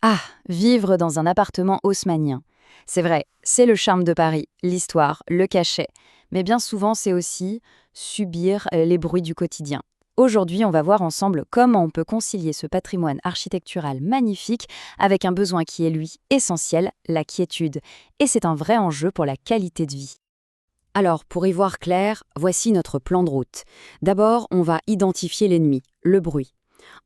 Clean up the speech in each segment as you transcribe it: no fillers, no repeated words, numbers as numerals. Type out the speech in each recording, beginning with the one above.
Ah, vivre dans un appartement haussmannien. C'est vrai, c'est le charme de Paris, l'histoire, le cachet. Mais bien souvent, c'est aussi subir les bruits du quotidien. Aujourd'hui, on va voir ensemble comment on peut concilier ce patrimoine architectural magnifique avec un besoin qui est, lui, essentiel, la quiétude. Et c'est un vrai enjeu pour la qualité de vie. Alors, pour y voir clair, voici notre plan de route. D'abord, on va identifier l'ennemi, le bruit.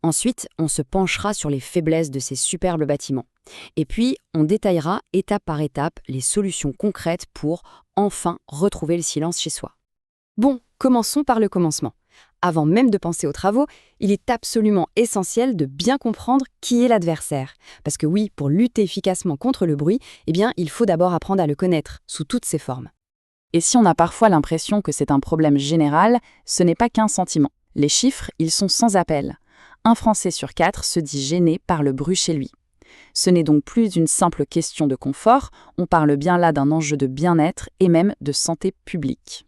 Ensuite, on se penchera sur les faiblesses de ces superbes bâtiments. Et puis, on détaillera étape par étape les solutions concrètes pour enfin retrouver le silence chez soi. Bon, commençons par le commencement. Avant même de penser aux travaux, il est absolument essentiel de bien comprendre qui est l'adversaire. Parce que oui, pour lutter efficacement contre le bruit, il faut d'abord apprendre à le connaître, sous toutes ses formes. Et si on a parfois l'impression que c'est un problème général, ce n'est pas qu'un sentiment. Les chiffres, ils sont sans appel. Un Français sur 4 se dit gêné par le bruit chez lui. Ce n'est donc plus une simple question de confort, on parle bien là d'un enjeu de bien-être et même de santé publique.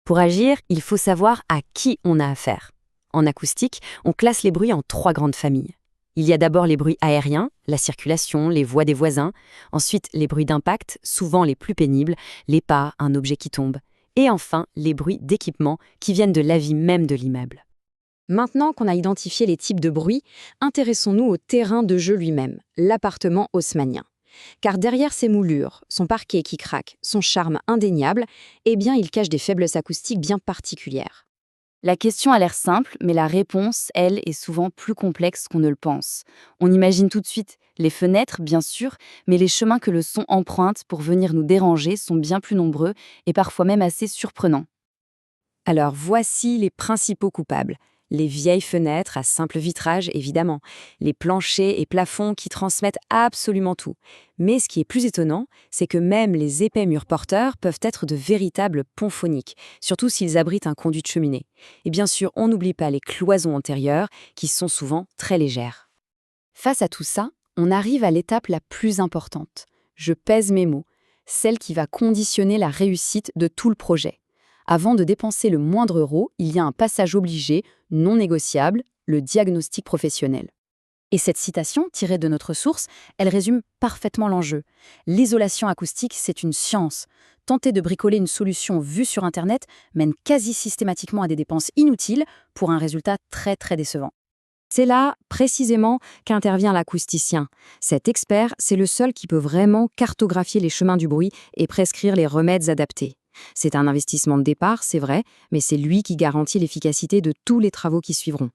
Pour agir, il faut savoir à qui on a affaire. En acoustique, on classe les bruits en 3 grandes familles. Il y a d'abord les bruits aériens, la circulation, les voix des voisins. Ensuite, les bruits d'impact, souvent les plus pénibles, les pas, un objet qui tombe. Et enfin, les bruits d'équipement qui viennent de la vie même de l'immeuble. Maintenant qu'on a identifié les types de bruits, intéressons-nous au terrain de jeu lui-même, l'appartement haussmannien. Car derrière ses moulures, son parquet qui craque, son charme indéniable, il cache des faiblesses acoustiques bien particulières. La question a l'air simple, mais la réponse, elle, est souvent plus complexe qu'on ne le pense. On imagine tout de suite les fenêtres, bien sûr, mais les chemins que le son emprunte pour venir nous déranger sont bien plus nombreux et parfois même assez surprenants. Alors voici les principaux coupables. Les vieilles fenêtres à simple vitrage, évidemment. Les planchers et plafonds qui transmettent absolument tout. Mais ce qui est plus étonnant, c'est que même les épais murs porteurs peuvent être de véritables ponts phoniques, surtout s'ils abritent un conduit de cheminée. Et bien sûr, on n'oublie pas les cloisons antérieures, qui sont souvent très légères. Face à tout ça, on arrive à l'étape la plus importante. Je pèse mes mots, celle qui va conditionner la réussite de tout le projet. Avant de dépenser le moindre euro, il y a un passage obligé, non négociable, le diagnostic professionnel. Et cette citation, tirée de notre source, elle résume parfaitement l'enjeu. L'isolation acoustique, c'est une science. Tenter de bricoler une solution vue sur Internet mène quasi systématiquement à des dépenses inutiles pour un résultat très très décevant. C'est là, précisément, qu'intervient l'acousticien. Cet expert, c'est le seul qui peut vraiment cartographier les chemins du bruit et prescrire les remèdes adaptés. C'est un investissement de départ, c'est vrai, mais c'est lui qui garantit l'efficacité de tous les travaux qui suivront.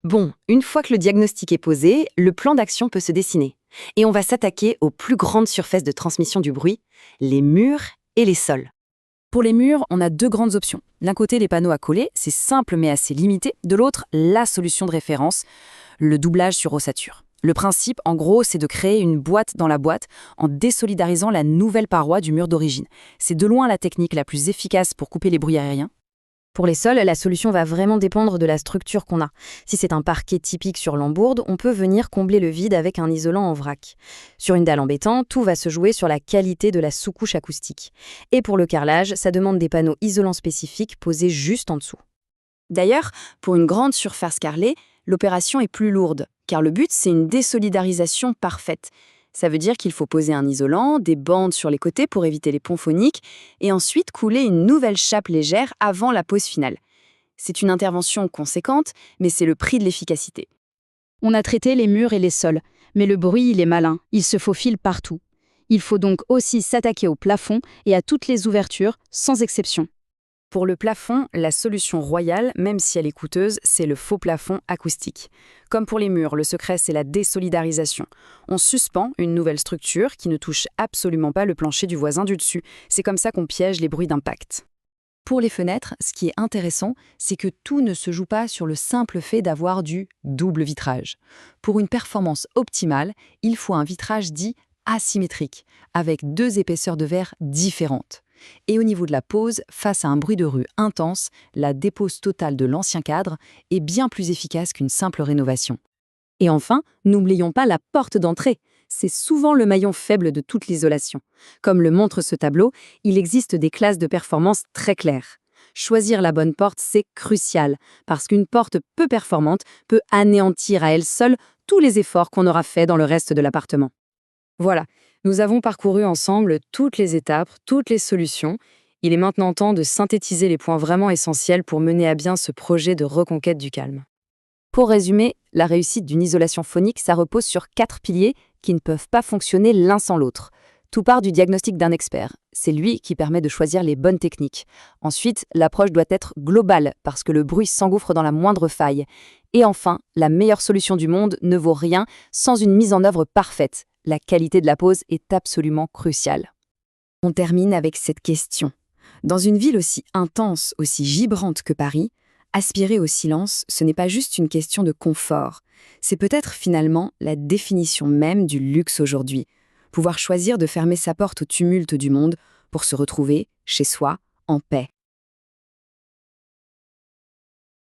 Bon, une fois que le diagnostic est posé, le plan d'action peut se dessiner. Et on va s'attaquer aux plus grandes surfaces de transmission du bruit, les murs et les sols. Pour les murs, on a 2 grandes options. D'un côté, les panneaux à coller, c'est simple mais assez limité. De l'autre, la solution de référence, le doublage sur ossature. Le principe, en gros, c'est de créer une boîte dans la boîte en désolidarisant la nouvelle paroi du mur d'origine. C'est de loin la technique la plus efficace pour couper les bruits aériens. Pour les sols, la solution va vraiment dépendre de la structure qu'on a. Si c'est un parquet typique sur lambourde, on peut venir combler le vide avec un isolant en vrac. Sur une dalle en béton, tout va se jouer sur la qualité de la sous-couche acoustique. Et pour le carrelage, ça demande des panneaux isolants spécifiques posés juste en dessous. D'ailleurs, pour une grande surface carrelée, l'opération est plus lourde, car le but, c'est une désolidarisation parfaite. Ça veut dire qu'il faut poser un isolant, des bandes sur les côtés pour éviter les ponts phoniques, et ensuite couler une nouvelle chape légère avant la pose finale. C'est une intervention conséquente, mais c'est le prix de l'efficacité. On a traité les murs et les sols, mais le bruit, il est malin, il se faufile partout. Il faut donc aussi s'attaquer au plafond et à toutes les ouvertures, sans exception. Pour le plafond, la solution royale, même si elle est coûteuse, c'est le faux plafond acoustique. Comme pour les murs, le secret, c'est la désolidarisation. On suspend une nouvelle structure qui ne touche absolument pas le plancher du voisin du dessus. C'est comme ça qu'on piège les bruits d'impact. Pour les fenêtres, ce qui est intéressant, c'est que tout ne se joue pas sur le simple fait d'avoir du double vitrage. Pour une performance optimale, il faut un vitrage dit asymétrique, avec 2 épaisseurs de verre différentes. Et au niveau de la pose, face à un bruit de rue intense, la dépose totale de l'ancien cadre est bien plus efficace qu'une simple rénovation. Et enfin, n'oublions pas la porte d'entrée. C'est souvent le maillon faible de toute l'isolation. Comme le montre ce tableau, il existe des classes de performance très claires. Choisir la bonne porte, c'est crucial, parce qu'une porte peu performante peut anéantir à elle seule tous les efforts qu'on aura faits dans le reste de l'appartement. Voilà, nous avons parcouru ensemble toutes les étapes, toutes les solutions. Il est maintenant temps de synthétiser les points vraiment essentiels pour mener à bien ce projet de reconquête du calme. Pour résumer, la réussite d'une isolation phonique, ça repose sur 4 piliers qui ne peuvent pas fonctionner l'un sans l'autre. Tout part du diagnostic d'un expert. C'est lui qui permet de choisir les bonnes techniques. Ensuite, l'approche doit être globale parce que le bruit s'engouffre dans la moindre faille. Et enfin, la meilleure solution du monde ne vaut rien sans une mise en œuvre parfaite. La qualité de la pause est absolument cruciale. On termine avec cette question. Dans une ville aussi intense, aussi vibrante que Paris, aspirer au silence, ce n'est pas juste une question de confort. C'est peut-être finalement la définition même du luxe aujourd'hui. Pouvoir choisir de fermer sa porte au tumulte du monde pour se retrouver, chez soi, en paix.